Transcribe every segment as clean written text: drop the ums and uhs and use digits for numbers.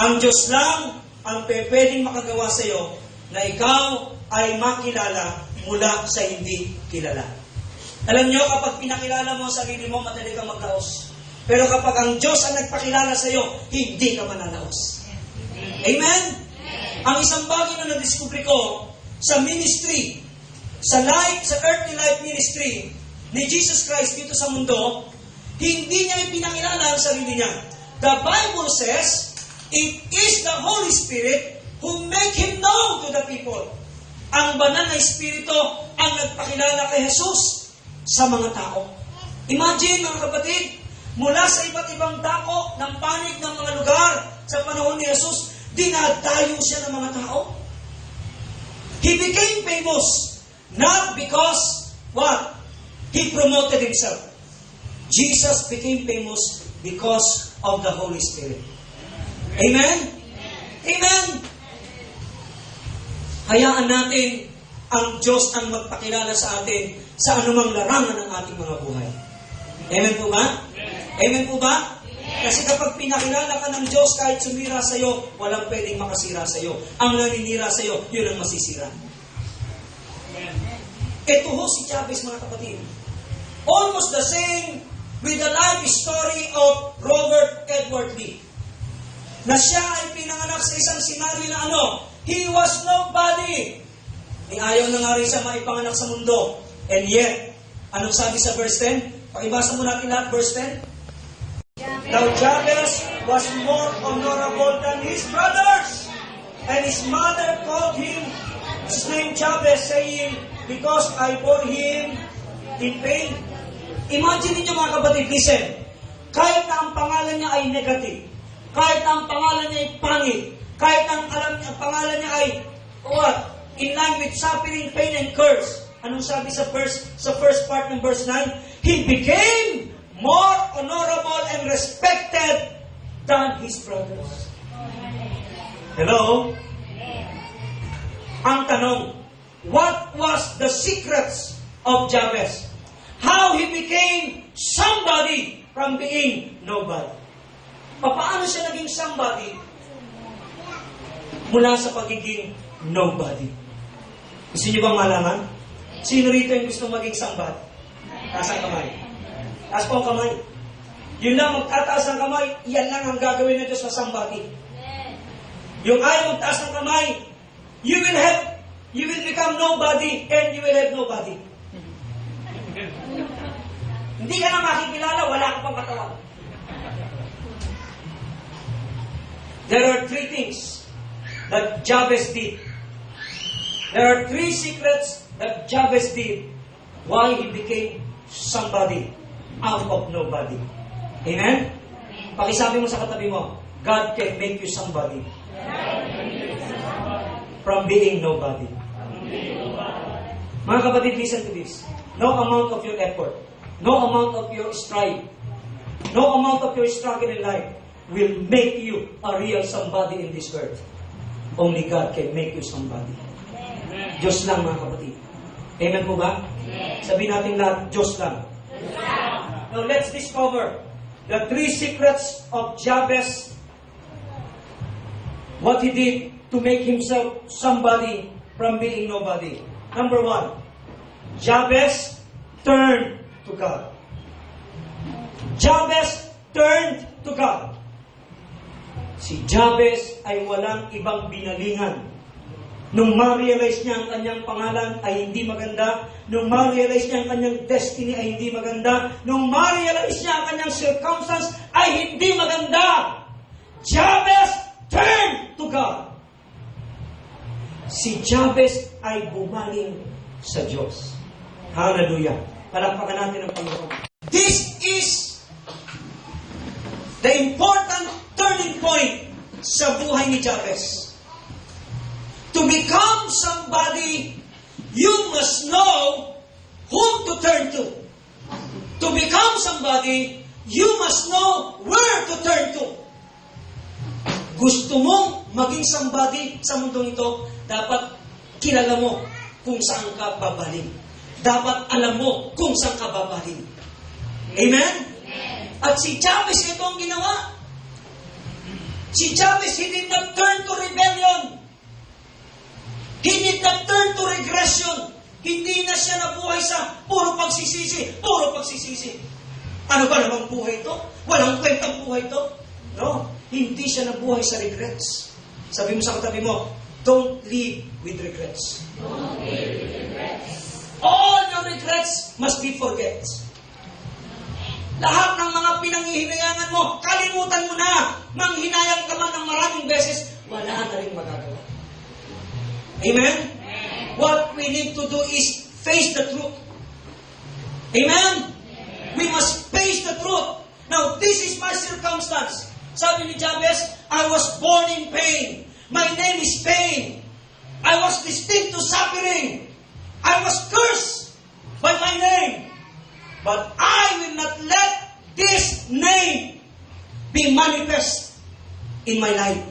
Ang Diyos lang ang pwedeng makagawa sa iyo na ikaw ay makilala mula sa hindi kilala. Alam nyo, kapag pinakilala mo ang sarili mo, madali kang maglaos. Pero kapag ang Diyos ang nagpakilala sa iyo, hindi ka mananaos. Amen? Ang isang bagay na nadiskubre ko sa ministry, sa earthly life ministry ni Jesus Christ dito sa mundo, hindi niya ipinakilala ang sarili niya. The Bible says, it is the Holy Spirit who make Him known to the people. Ang banal na Espiritu ang nagpakilala kay Jesus sa mga tao. Imagine, mga kapatid, mula sa iba't ibang dako ng panig ng mga lugar sa panahon ni Jesus, dinadayo siya ng mga tao. He became famous not because, what? He promoted himself. Jesus became famous because of the Holy Spirit. Amen? Amen? Hayaan natin ang Diyos ang magpakilala sa atin sa anumang larangan ng ating mga buhay. Amen po ba? Amen po ba? Kasi kapag pinakilala ka ng Diyos, kahit sumira sa iyo, walang pwedeng makasira sa iyo. Ang naninira sa iyo, yun ang masisira. Ito ho si Jabez, mga kapatid. Almost the same with the life story of Robert Edward Lee. Na siya ay pinanganak sa isang senaryo na he was nobody. Ayaw na nga rin siya maipanganak sa mundo. And yet, anong sabi sa verse 10? Pakibasa mo natin lahat, verse 10. Now Jabez was more honorable than his brothers. And his mother called him, his name Jabez, saying, because I bore him in pain. Imagine niyo, mga kapatid, listen. Kahit na ang pangalan niya ay negative, kahit na ang pangalan niya ay pangit, kahit na ang pangalan niya ay what? In line with suffering, pain, and curse. Anong sabi sa first part ng verse 9? He became more honorable and respected than his brothers. Hello? Ang tanong, what was the secrets of Jabez? How he became somebody from being nobody. Paano siya naging somebody mula sa pagiging nobody? Gusto niyo bang malaman? Sino rito yung gusto maging somebody? Taas ang kamay. Taas po ang kamay. Yun lang, magtataas ang kamay, yan lang ang gagawin na Diyos sa somebody. Yung ayaw magtaas ang kamay, you will become nobody and you will have nobody. Hindi ka na makikilala, wala ka pang katawan. There are three things that Jabez did. There are three secrets that Jabez did why he became somebody out of nobody. Amen? Pakisabi mo sa katabi mo, God can make you somebody from being nobody. Mga kapatid, listen to this. No amount of your effort, no amount of your strive, no amount of your struggle in life will make you a real somebody in this world. Only God can make you somebody. Diyos lang, mga kapatid. Amen po ba? Sabihin natin lahat, Diyos lang. Now let's discover the three secrets of Jabez. What he did to make himself somebody from being nobody. Number one, Jabez turned to God. Jabez turned to God. Si Jabez ay walang ibang binalingan. Nung ma-realize niya ang kanyang pangalan ay hindi maganda, nung ma-realize niya ang kanyang destiny ay hindi maganda, nung ma-realize niya ang kanyang circumstance ay hindi maganda, Jabez turned to God. Si Jabez ay bumaling sa Diyos. Hallelujah. Palakpakan natin ang Panginoon. This is the important turning point sa buhay ni Jabez. To become somebody, you must know whom to turn to. To become somebody, you must know where to turn to. Gusto mong maging somebody sa mundong ito, dapat kilala mo kung saan ka babaling. Dapat alam mo kung saan ka babaling. Amen? At si Jabez ito ang ginawa. Si Jabez, he did not turn to rebellion. He did not turn to regression. Hindi na siya nabuhay sa puro pagsisisi, puro pagsisisi. Ano ba namang buhay ito? Walang kwentang buhay ito? No, hindi siya nabuhay sa regrets. Sabi mo sa katabi mo, don't live with regrets. Don't live with regrets. All your regrets must be forget. Lahat ng mga pinanghihinayangan mo, kalimutan mo na. Manghinayang ka man ng maraming beses, wala na rin magagawa. Amen? What we need to do is face the truth. Amen? We must face the truth. Now, this is my circumstance. Sabi ni Jabez, I was born in pain. My name is pain. I was destined to suffering. I was cursed by my name. But I will not let this name be manifest in my life.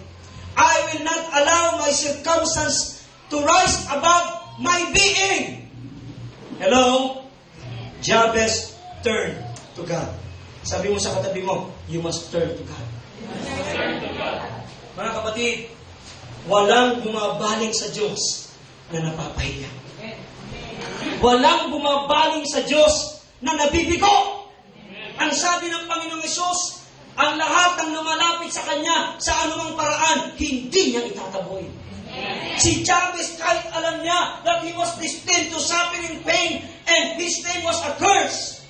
I will not allow my circumstance to rise above my being. Hello? Jabez turned to God. Sabi mo sa katabi mo, you must turn to God. Mga kapatid, walang bumabaling sa Diyos na napapahiya. Walang bumabaling sa Diyos na nabibigo. Ang sabi ng Panginoong Hesus, ang lahat ng lumalapit sa Kanya sa anumang paraan, hindi niya itataboy. Si Jabez, kahit alam niya that he was destined to suffer in pain and his name was a curse,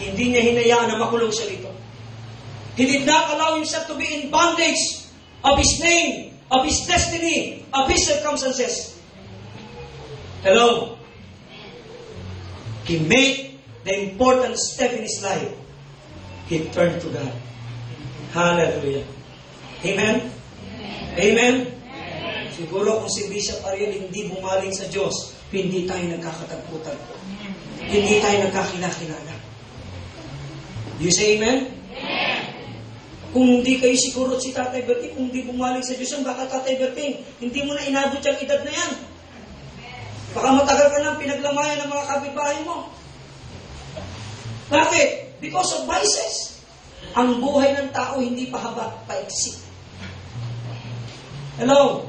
hindi niya hinayaan na makulong siya dito. He did not allow himself to be in bondage of his name, of his destiny, of his circumstances. Hello? He made the important step in his life. He turned to God. Hallelujah. Amen? Amen? Siguro kung si Bishop Ariel hindi bumaling sa Diyos, hindi tayo nagkakatagputan. Hindi tayo nagkakilala. You say amen? Kung hindi kayo siguro si Tatay Berting, kung hindi bumaling sa Diyos, baka Tatay Berting, hindi mo na inabot yung edad na yan. Baka matagal ka nang pinaglamayan ng mga kapitbahay mo. Bakit? Because of vices. Ang buhay ng tao hindi pahaba, paiksi. Hello?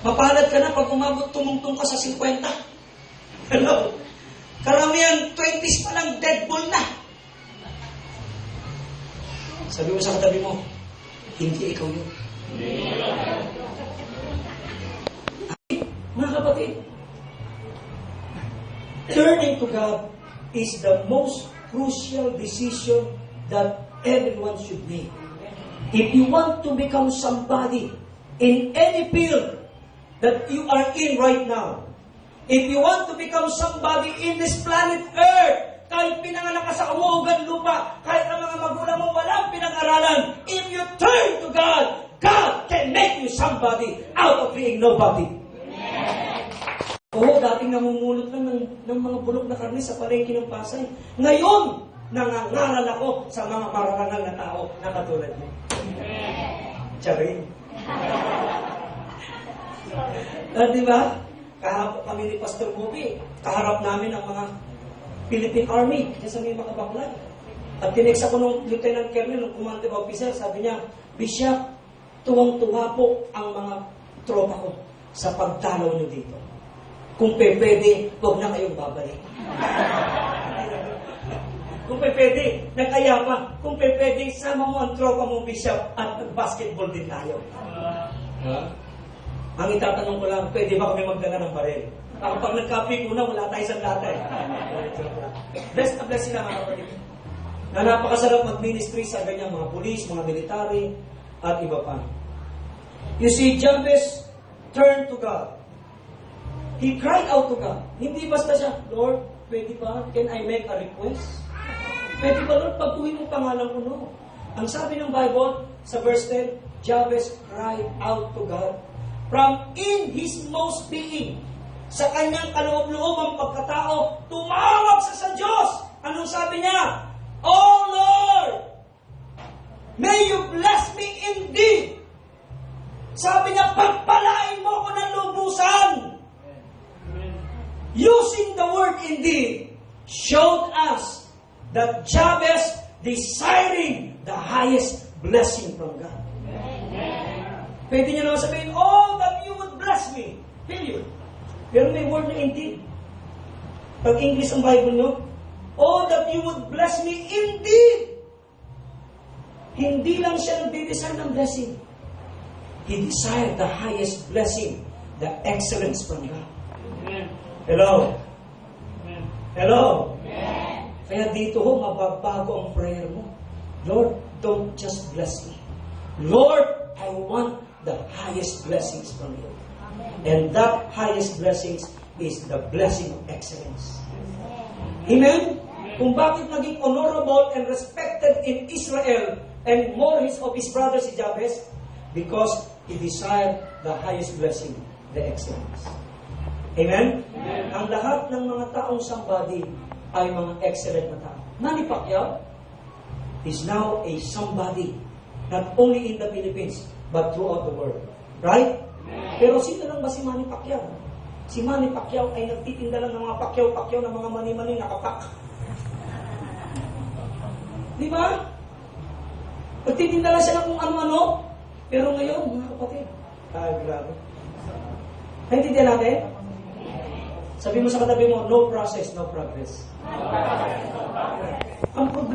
Mapalad ka na pag umabot tumungtong ka sa 50. Hello? Karamihan 20s pa lang dead ball na. Sabi mo sa katabi mo, hindi ikaw yun. Mga kapatid, turning to God is the most crucial decision that everyone should make. If you want to become somebody in any field that you are in right now, if you want to become somebody in this planet Earth, kahit pinanganak ka sa umuugan lupa, kahit ang mga magulang mo walang pinag-aralan, if you turn to God, God can make you somebody out of being nobody. Oo, dating namumulot lang ng mga bulok na karne sa palengke ng Pasay. Ngayon, nangangaral ako sa mga mararangal na tao na katulad mo. Charing. Diba? Kahapon kami ni Pastor Bobby, kaharap namin ang mga Philippine Army, kaya sa may mga baklay. At tinext ako nung Lieutenant Colonel, nung commanding officer, sabi niya, Bishop, tuwang-tuwa po ang mga tropa ko sa pagdalaw niyo dito. Kung pwede, huwag na kayong babalik. Kung pwede, nagkaya pa. Kung pwede, sama mo ang tropa mo, Bishop, at basketball din tayo. Ang itatanong ko lang, pwede ba kami magdala ng baril? Ako pag nagkapi ko na, wala tayo sa data eh. Bless na bless sila mga kapatid. Na napakasarap mag-ministry sa ganyan mga pulis, mga military, at iba pa. You see, Jabez turned to God. He cried out to God. Hindi basta siya, Lord, pwede ba? Can I make a request? Pwede ba, Lord, pagtuhin mo pangalan ko, no? Ang sabi ng Bible, sa verse 10, Jabez cried out to God from in his most being. Sa kanyang kaloob-loob ang pagkatao, tumawag sa Diyos. Anong sabi niya? Oh Lord, may you bless me indeed. Sabi niya, pagpalain mo ko ng lubusan. Using the word indeed showed us that Jabez desiring the highest blessing from God. Pwede nyo naman sabihin, oh, that you would bless me. Period. Pero may word na indeed. Pag English ang Bible nyo, oh, that you would bless me indeed. Hindi lang siya nagde-desire ng blessing. He desired the highest blessing, the excellence from God. Hello? Hello? Kaya dito ho, mababago ang prayer mo. Lord, don't just bless me. Lord, I want the highest blessings from you. And that highest blessings is the blessing of excellence. Amen? Kung bakit naging honorable and respected in Israel and more of his brothers si Jabez? Because he desired the highest blessing, the excellence. Amen? Amen? Ang lahat ng mga taong somebody ay mga excellent na tao. Manny Pacquiao is now a somebody, not only in the Philippines, but throughout the world. Right? Amen. Pero sino lang ba si Manny Pacquiao? Si Manny Pacquiao ay nagtitinda lang ng mga Pacquiao ng mga mani-mani nakapak. Di ba? Nagtitinda lang siya ng kung ano-ano. Pero ngayon, mga kapatid, ay grabe. Naintindihan natin? Sabi mo sa katabi mo, no process, no progress. Ang problema,